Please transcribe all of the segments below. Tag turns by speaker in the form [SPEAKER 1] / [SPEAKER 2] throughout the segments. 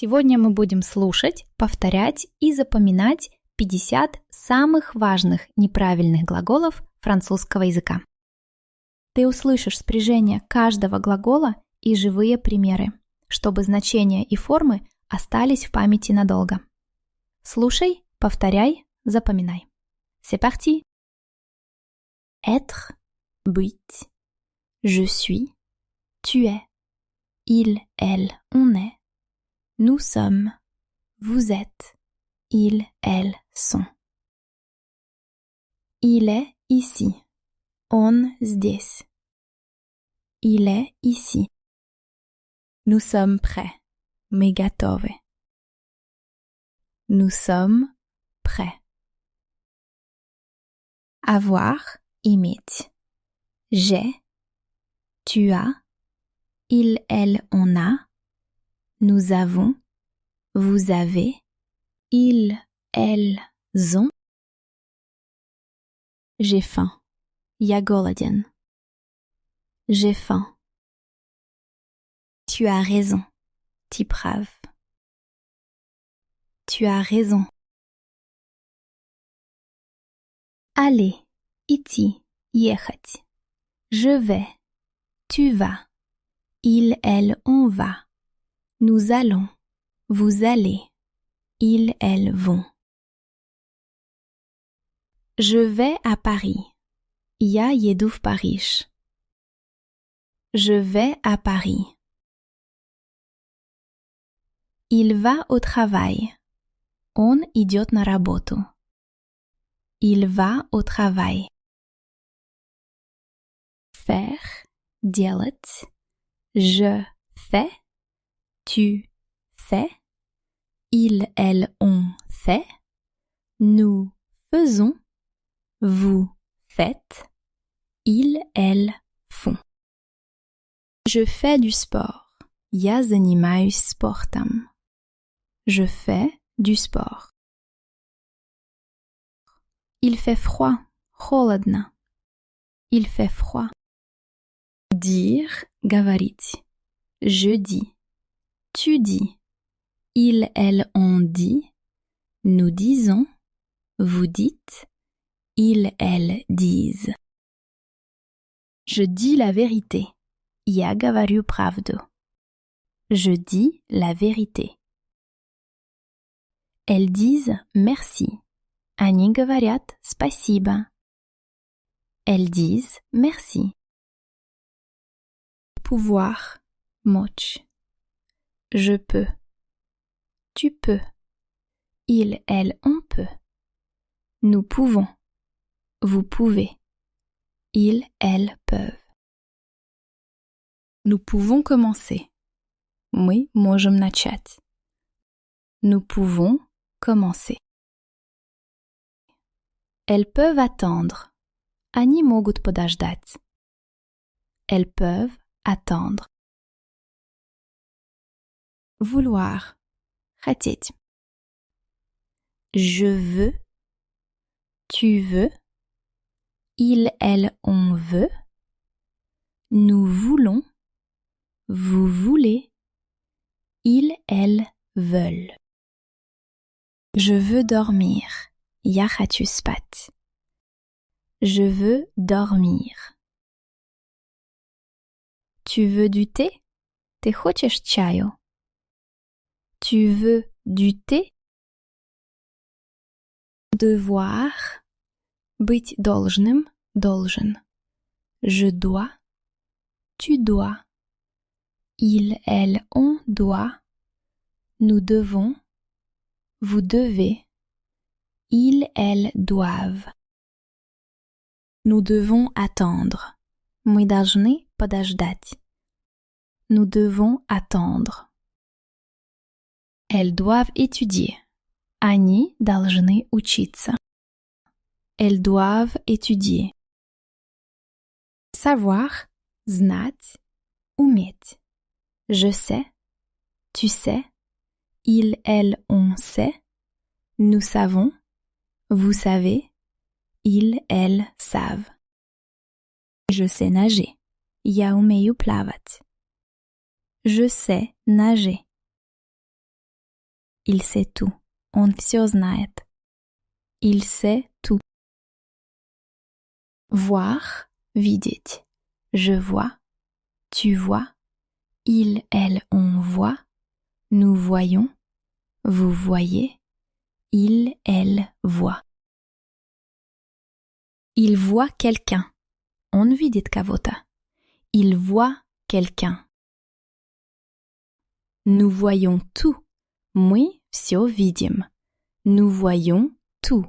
[SPEAKER 1] Сегодня мы будем слушать, повторять и запоминать 50 самых важных неправильных глаголов французского языка. Ты услышишь спряжение каждого глагола и живые примеры, чтобы значения и формы остались в памяти надолго. Слушай, повторяй, запоминай. C'est parti! Être, быть. Je suis, tu es. Il, elle, on est. Nous sommes, vous êtes. Ils, elles sont. Il est ici. Он здесь. Il est ici. Nous sommes prêts. Мы готовы. Nous sommes prêts. Avoir, иметь. J'ai, tu as. Il, elle, on a. Nous avons, vous avez. Ils, elles, ont. J'ai faim. Я голоден. J'ai faim. Tu as raison. Ты прав. Tu as raison. Aller, идти, ехать. Je vais. Tu vas. Il, elle, on va. Nous allons. Vous allez. Ils, elles vont. Je vais à Paris. Я еду в Париж. Je vais à Paris. Il va au travail. Он идет на работу. Il va au travail. Faire, делать. Je fais. Tu fais. Il, elle, on fait. Nous faisons. Vous faites. Ils, elles font. Je fais du sport. Я занимаюсь спортом. Je fais du sport. Il fait froid. Холодно. Il fait froid. Dire, говорить. Je dis. Tu dis. Ils, elles, on dit. Nous disons. Vous dites. Ils, elles disent. Je dis la vérité. Я говорю правду. Je dis la vérité. Elles disent merci. Они говорят спасибо. Elles disent merci. Pouvoir, мочь. Je peux. Tu peux. Il, elle, on peut. Nous pouvons. Vous pouvez. Ils, elles peuvent. Nous pouvons commencer. Мы можем начать. Nous pouvons commencer. Elles peuvent attendre. Они могут подождать. Elles peuvent attendre. Vouloir. Хотеть. Je veux. Tu veux. Il, elle, on veut. Nous voulons. Vous voulez. Ils, elles veulent. Je veux dormir. Я хочу спать. Je veux dormir. Tu veux du thé? Ты хочешь чаю? Tu veux du thé? Devoir. Быть должным, должен. Je dois. Tu dois. Il, elle, on doit. Nous devons. Vous devez. Ils, elles doivent. Nous devons attendre. Мы должны подождать. Nous devons attendre. Elles doivent étudier. Они должны учиться. Elles doivent étudier. Savoir, знать, уметь. Je sais, tu sais, il, elle, on sait, nous savons, vous savez, ils, elles savent. Je sais nager. Я умею плавать. Je sais nager. Il sait tout. Он всё знает. Il sait tout. Voir, видеть. Je vois. Tu vois. Il, elle, on voit. Nous voyons. Vous voyez. Il, elle, voit. Il voit quelqu'un. Он видит кого-то. Il voit quelqu'un. Nous voyons tout. Мы всё видим. Nous voyons tout.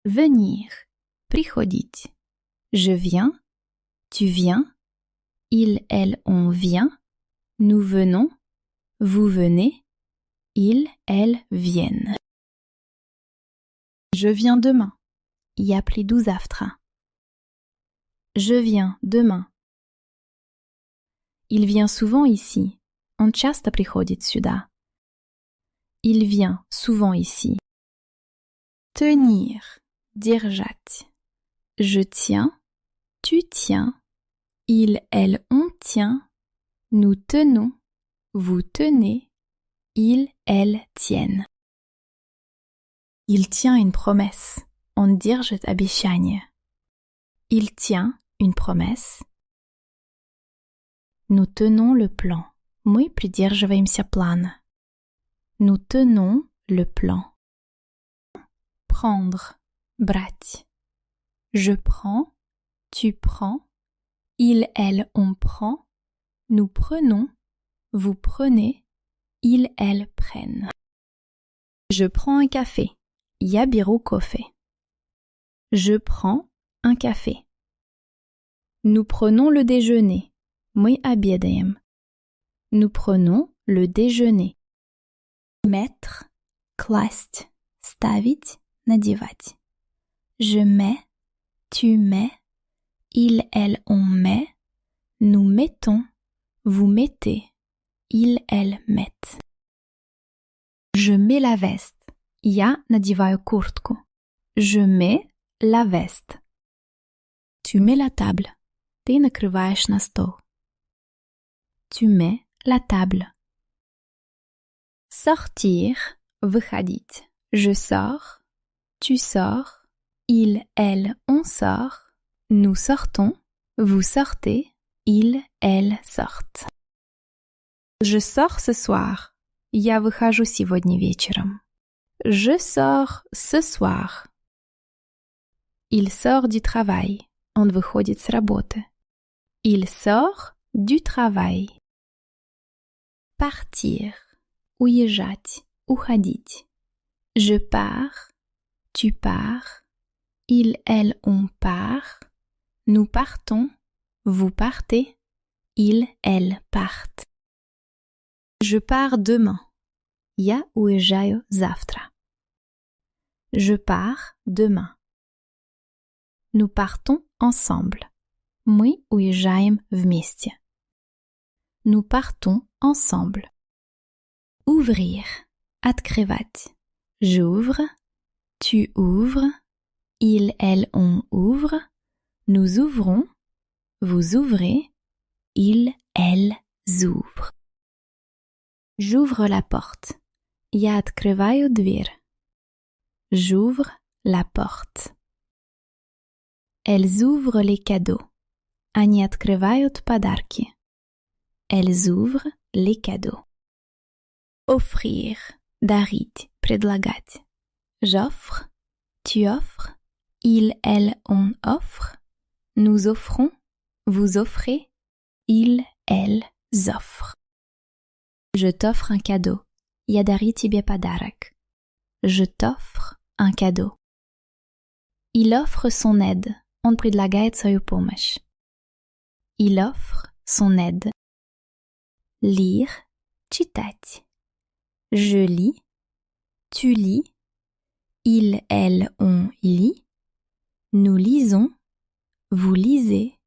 [SPEAKER 1] Venir. Приходить. Je viens. Tu viens. Il, elle, on vient. Nous venons. Vous venez. Ils, elles viennent. Je viens demain. Я приду завтра. Je viens demain. Il vient souvent ici. Он часто приходит сюда. Il vient souvent ici. Tenir. Держать. Je tiens. Tu tiens. Il, elle, on tient. Nous tenons. Vous tenez. Ils, elles tiennent. Il tient une promesse. Он держит обещание. Il tient une promesse. Nous tenons le plan. Мы придерживаемся плана. Nous tenons le plan. Prendre. Брать. Je prends. Tu prends. Il, elle, on prend. Nous prenons. Vous prenez. Ils, elles prennent. Je prends un café. Я беру кофе. Je prends un café. Nous prenons le déjeuner. Мы обедаем. Nous prenons le déjeuner. Mettre, класть, ставить, надевать. Je mets, tu mets, il, elle, on met. Nous mettons, vous mettez, ils, elles mettent. Je mets la veste. Я надеваю куртку. Je mets la veste. Tu mets la table. Ты накрываешь на стол. Tu mets la table. Sortir, выходить. Je sors. Tu sors. Il, elle, on sort. Nous sortons. Vous sortez. Ils, elles sortent. Je sors ce soir. Я выхожу сегодня вечером. Je sors ce soir. Il sort du travail. Он выходит с работы. Il sort du travail. Partir. Уезжать. Уходить. Je pars. Tu pars. Il, elle, on part. Nous partons. Vous partez. Ils, elles partent. Je pars demain. Я уезжаю завтра. Je pars demain. Nous partons ensemble. Мы уезжаем вместе. Nous partons ensemble. Ouvrir. Открывать. J'ouvre. Tu ouvres. Il, elle, on ouvre. Nous ouvrons. Vous ouvrez. Ils, elles ouvrent. J'ouvre la porte. Я открываю дверь. J'ouvre la porte. Elles ouvrent les cadeaux. Они открывают подарки. Elles ouvrent les cadeaux. Offrir. Дарить. Предлагать. J'offre. Tu offres. Il, elle, on offre. Nous offrons. Vous offrez. Ils, elles offrent. Je t'offre un cadeau. Я дарю тебе подарок. Je t'offre un cadeau. Il offre son aide. Он предлагает свою помощь. Il offre son aide. Lire, читать. Je lis. Tu lis. Il, elle, on lit. Nous lisons. Vous lisez.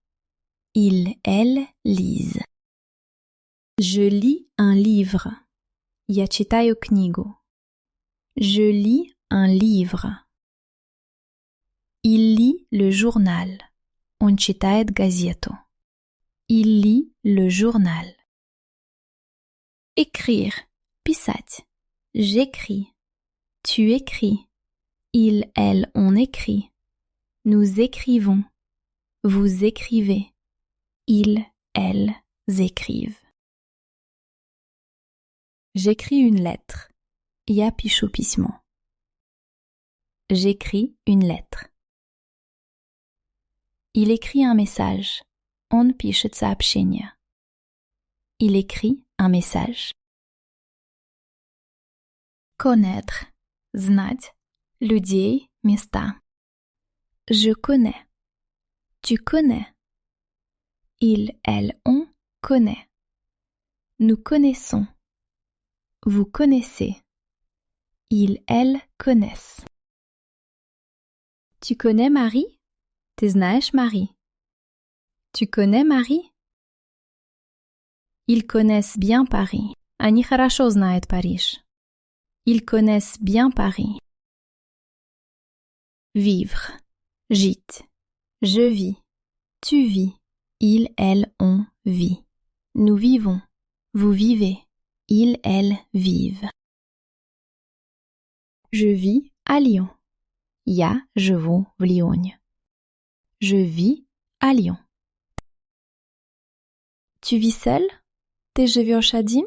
[SPEAKER 1] Ils, elles lisent. Je lis un livre. Я читаю книгу. Je lis un livre. Il lit le journal. Он читает газету. Il lit le journal. Écrire. писать. J'écris. Tu écris. Il, elle, on écrit. Nous écrivons. Vous écrivez. Ils, elles écrivent. J'écris une lettre. Я пишу письмо. J'écris une lettre. Il écrit un message. Он пишет сообщение. Il écrit un message. Connaître. Знать. Людей, места. Je connais. Tu connais. Il, elle, on connaît. Nous connaissons. Vous connaissez. Ils, elles connaissent. Tu connais Marie? Ты знаешь Marie? Tu connais Marie? Ils connaissent bien Paris. Они хорошо знают Париж. Ils connaissent bien Paris. Vivre. Gîte. Je vis. Tu vis. Il, elle, on vit. Nous vivons. Vous vivez. Ils, elles vivent. Je vis à Lyon. Я живу в Лионе. Je vis à Lyon. Tu vis seul? Ты живешь один?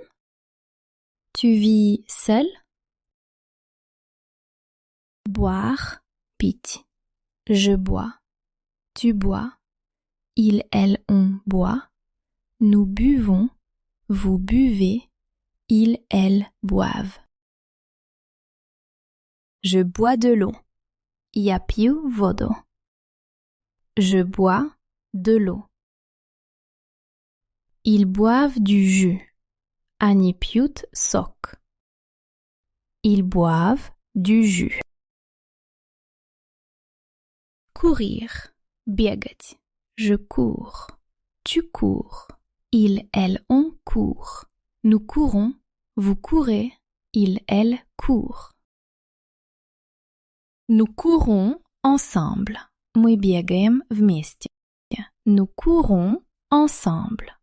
[SPEAKER 1] Tu vis seul? Boire, пить. Je bois. Tu bois. Il, elle, on boit. Nous buvons. Vous buvez. Ils, elles boivent. Je bois de l'eau. Я пью воду. Je bois de l'eau. Ils boivent du jus. Они пьют сок. Ils boivent du jus. Courir. Бегать. Je cours. Tu cours. Il, elle, on court. Nous courons. Vous courez. Il, elle court. Nous courons ensemble. Мы бегаем вместе. Nous courons ensemble.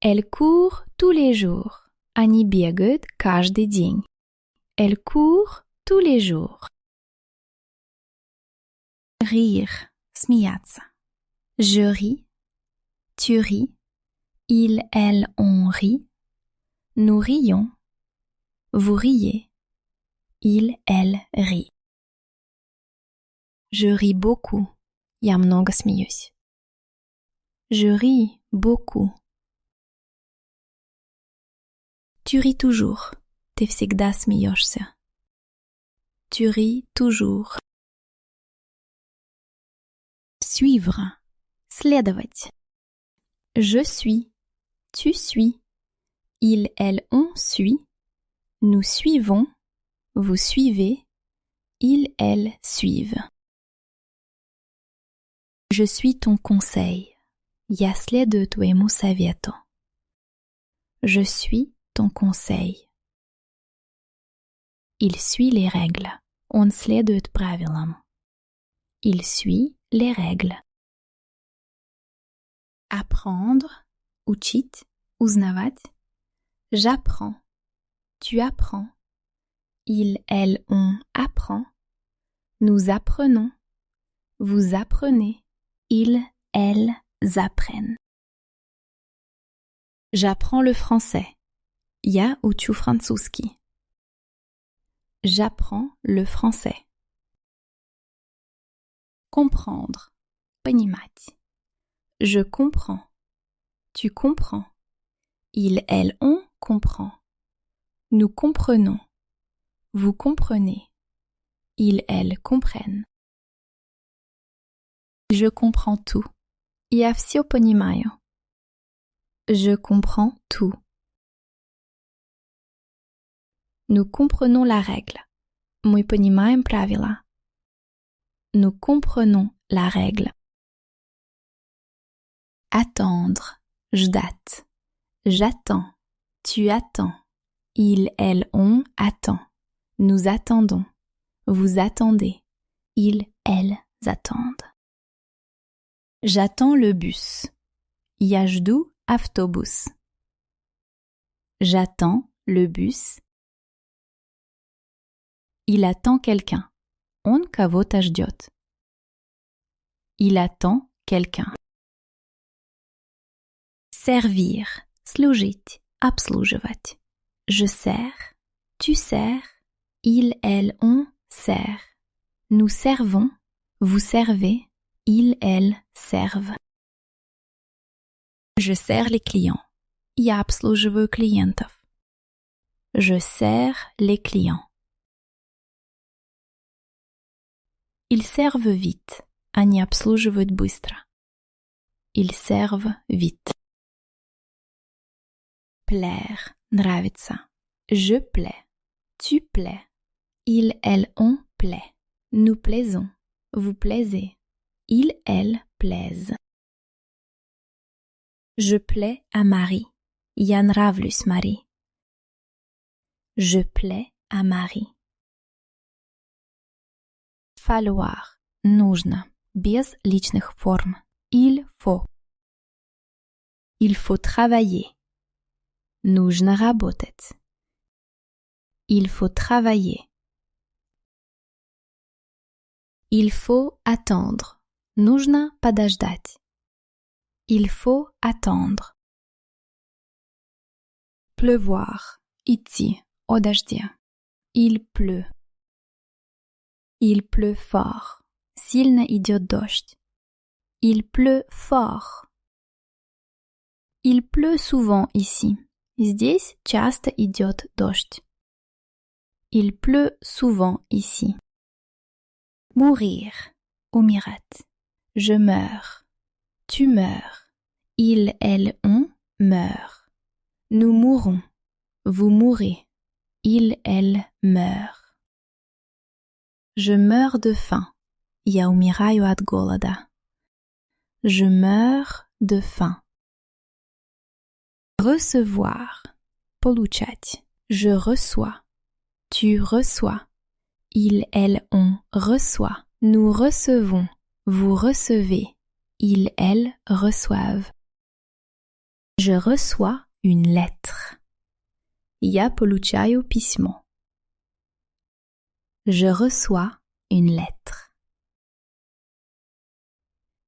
[SPEAKER 1] Elle court tous les jours. Они бегают каждый день. Elle court tous les jours. Rire. Смеяться. Je ris. Tu ris. Il, elle, on rit. Nous rions. Vous riez. Il, elle rit. Je ris beaucoup. Я много смеюсь. Je ris beaucoup. Tu ris toujours. Ты всегда смеешься. Tu ris toujours. Suivre. Следовать. Je suis. Tu suis. Il, elle, on suit. Nous suivons. Vous suivez. Ils, elles suivent. Je suis ton conseil. Я следую твоему совету. Je suis ton conseil. Il suit les règles. Он следует правилам. Il suit les règles. Apprendre, учить, узнавать. J'apprends. Tu apprends. Il, elle, on apprend. Nous apprenons. Vous apprenez. Ils, elles apprennent. J'apprends le français. Я учу французский. J'apprends le français. Comprendre. Понимать. Je comprends. Tu comprends. Il, elle, on comprend. Nous comprenons. Vous comprenez. Ils, elles comprennent. Je comprends tout. Я всё понимаю. Je comprends tout. Nous comprenons la règle. Мы понимаем правила. Nous comprenons la règle. Attendre. Ждать. J'attends. Tu attends. Il, elle, on attend. Nous attendons. Vous attendez. Ils, elles attendent. J'attends le bus. Я жду автобус. J'attends le bus. Il attend quelqu'un. Он кого-то ждет. Il attend quelqu'un. Servir. Служить. Обслуживать. Je sers. Tu sers. Il, elle, on sert. Nous servons. Vous servez. Il, elle servent. Je sers les clients. Я обслуживаю клиентов. Je sers les clients. Ils servent vite. Они обслуживают быстро. Ils servent vite. Plaire. Нравится. Je plais. Tu plais. Il, elle, on plaît. Nous plaisons. Vous plaisez. Il, elle plaisent. Je plais à Marie. Я нравлюсь Мари. Je plais à Marie. Falloir. Нужно. Без личных форм. Il faut. Il faut travailler. Нужно работать. Il faut travailler. Il faut attendre. Нужно подождать. Il faut attendre. Pleuvoir. Идти. О дожде. Il pleut. Il pleut fort. Сильно идет дождь. Il pleut fort. Il pleut souvent ici. Здесь часто идет дождь. Il pleut souvent ici. Mourir. Умирать. Je meurs. Tu meurs. Il, elle, on meurt. Nous mourons. Vous mourrez. Il, elle meurt. Je meurs de faim. Я умираю от голода. Je meurs de faim. Recevoir. Получать. Je reçois. Tu reçois. Il, elle, on reçoit. Nous recevons. Vous recevez. Il, elle reçoivent. Je reçois une lettre. Я получаю письмо. Je reçois une lettre.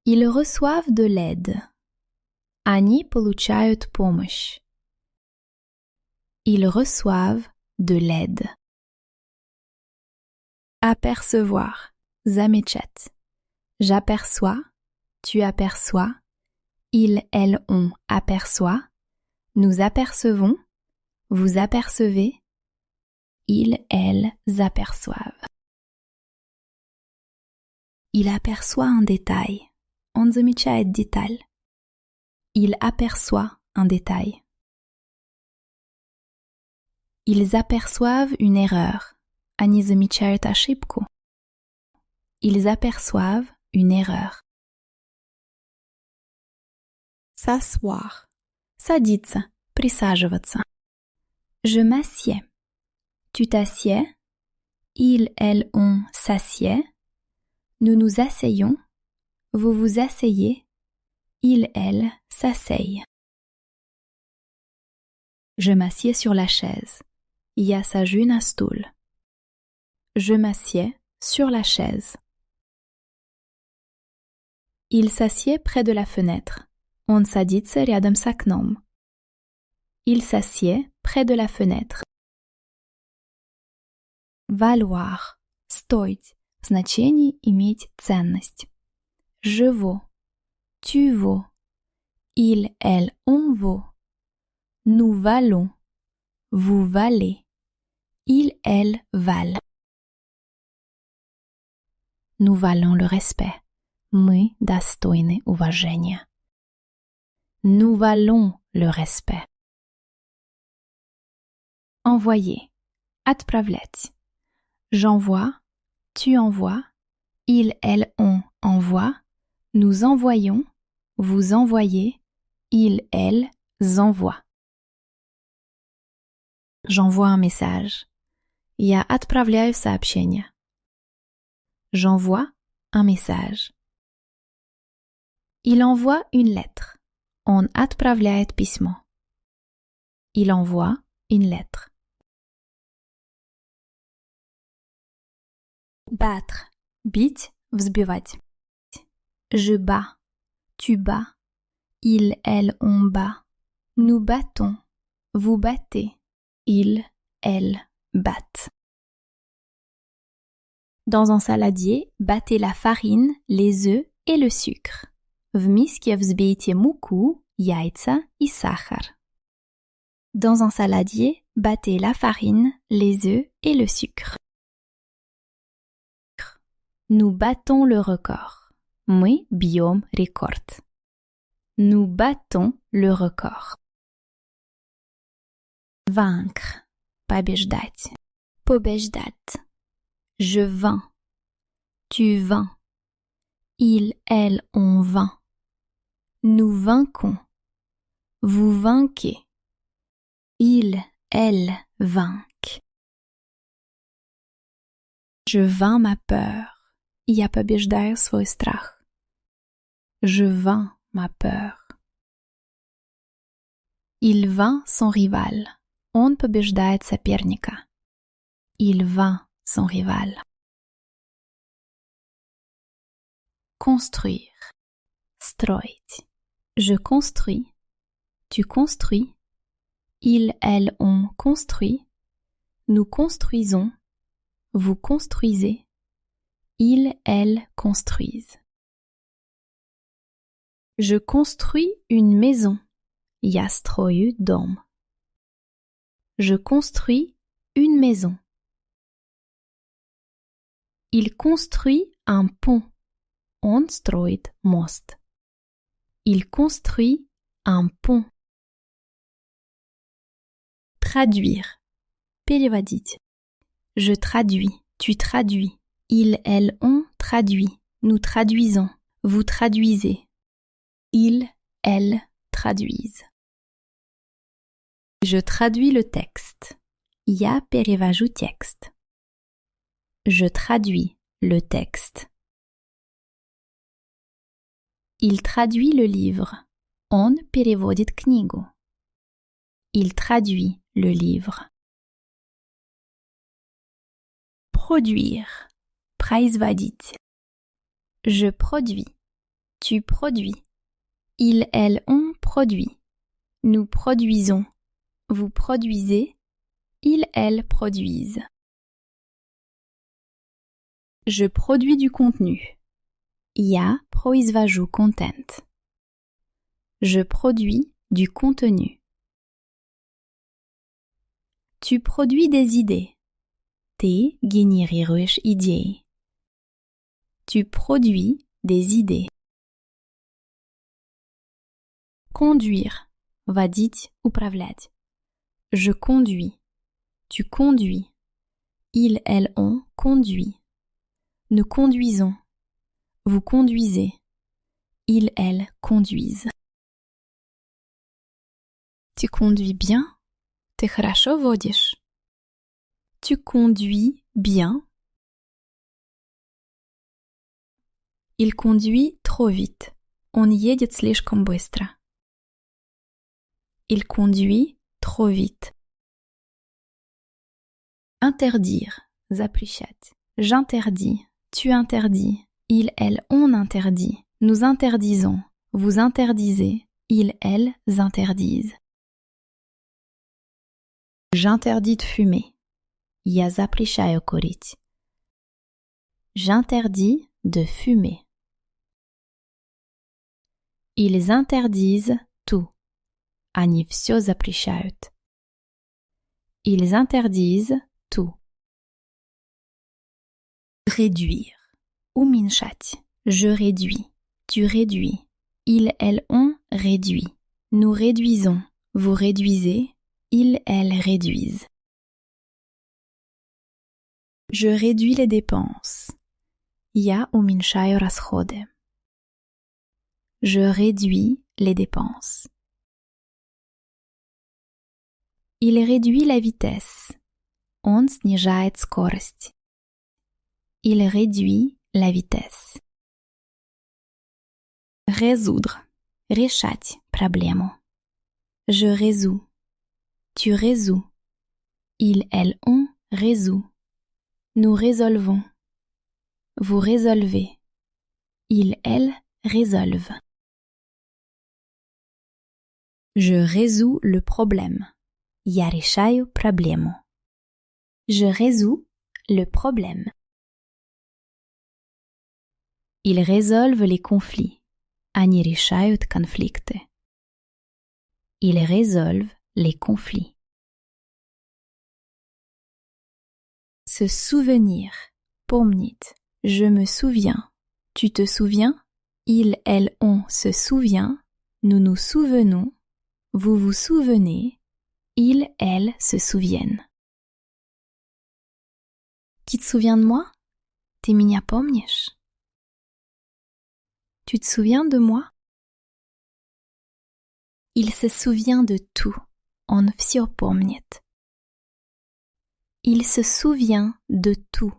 [SPEAKER 1] Ils reçoivent de l'aide. Они получают помощь. Ils reçoivent de l'aide. Apercevoir. Замечать. J'aperçois. Tu aperçois. Il, elle, on aperçoit. Nous apercevons. Vous apercevez. Ils, elles aperçoivent. Il aperçoit un détail. Он замечает деталь. Il aperçoit un détail. Ils aperçoivent une erreur. Они замечают ошибку. Ils aperçoivent une erreur. S'asseoir. Садиться, присаживаться. Je m'assieds. Tu t'assieds. Il, elle, on s'assied. Nous nous asseyons. Vous vous asseyez. Il, elle s'asseyent. Je m'assieds sur la chaise. Я сажусь на стул. Je m'assieds sur la chaise. Il s'assied près de la fenêtre. Он садится рядом с окном. Il s'assied près de la fenêtre. Valoir. Стоить. В значении иметь ценность. Je vaux. Tu vaux. Il, elle, on vaut. Nous valons. Vous valez. Il, elle valent. Nous valons le respect. Мы достойны уважения. Nous valons le respect. Envoyer. Отправлять. J'envoie. Tu envoies. Il, elle, on envoie. Nous envoyons. Vous envoyez. Il, elles envoient. J'envoie un message. Я отправляю сообщение. J'envoie un message. Il envoie une lettre. Он отправляет письмо. Il envoie une lettre. Battre. Бить, взбивать. Je bats. Tu bats. Il, elle, on bat. Nous battons. Vous battez. Il, elle, battent. Dans un saladier, battez la farine, les œufs et le sucre. В миске взбейте муку, яйца и сахар. Dans un saladier, battez la farine, les œufs et le sucre. Nous battons le record. Мы бьем рекорд. Nous battons le record. Vaincre. Побеждать. Побеждать. Je vins. Tu vins. Il, elle, on vint. Nous vainquons. Vous vainquez. Il, elle, vainquent. Je vins ma peur. Я побеждаю свой страх. Je vins ma peur. Il vainc son rival. Он побеждает соперника. Il vainc son rival. Construire. Строить. Je construis. Tu construis. Il, elle, on construit. Nous construisons. Vous construisez. Il, elle construisent. Je construis une maison. Я строю дом. Je construis une maison. Il construit un pont. Он строит мост. Il construit un pont. Traduire. Переводить. Je traduis. Tu traduis. Il, elle, on traduit. Nous traduisons. Vous traduisez. Il, elle traduisent. Je traduis le texte. Я перевожу текст. Je traduis le texte. Il traduit le livre. Он переводит книгу. Il traduit le livre. Produire. Производить. Je produis. Tu produis. Il, elle, on produit. Nous produisons. Vous produisez. Il, elle produisent. Je produis du contenu. Я произвожу контент. Je produis du contenu. Tu produis des idées. Ты генерируешь идеи. Tu produis des idées. Conduire. Водить, управлять. Je conduis. Tu conduis. Il, elle, on conduit. Nous conduisons. Vous conduisez. Il, elle conduisent. Tu conduis bien? Ты хорошо водишь? Tu conduis bien? Il conduit trop vite. Он едет слишком быстро. Il conduit trop vite. Interdire. Запрещать. J'interdis. Tu interdis. Il, elle, on interdit. Nous interdisons. Vous interdisez. Ils, elles interdisent. J'interdis de fumer. Я запрещаю курить. J'interdis de fumer. Ils interdisent tout. Они всё запрещают. Ils interdisent tout. Réduire. Уменьшать. Je réduis. Tu réduis. Il, elle, on réduit. Nous réduisons. Vous réduisez. Ils, elles réduisent. Je réduis les dépenses. Я уменьшаю расходы. Je réduis les dépenses. Il réduit la vitesse. Он снижает скорость. Il réduit la vitesse. Résoudre. Решать проблему. Je résous. Tu résous. Il, elle, on résout. Nous résolvons. Vous résolvez. Il, elle résolvent. Je résous le problème. Я решаю проблему. Je résous le problème. Ils résolvent les conflits. Они решают конфликты. Ils résolvent les conflits. Se souvenir. Помнить. Je me souviens. Tu te souviens? Il, elle, on se souvient. Nous nous souvenons. Vous vous souvenez. Il, elle se souviennent. Tu te souviens de moi? Ты меня помнишь? Tu te souviens de moi? Il se souvient de tout. Он всё помнит. Il se souvient de tout.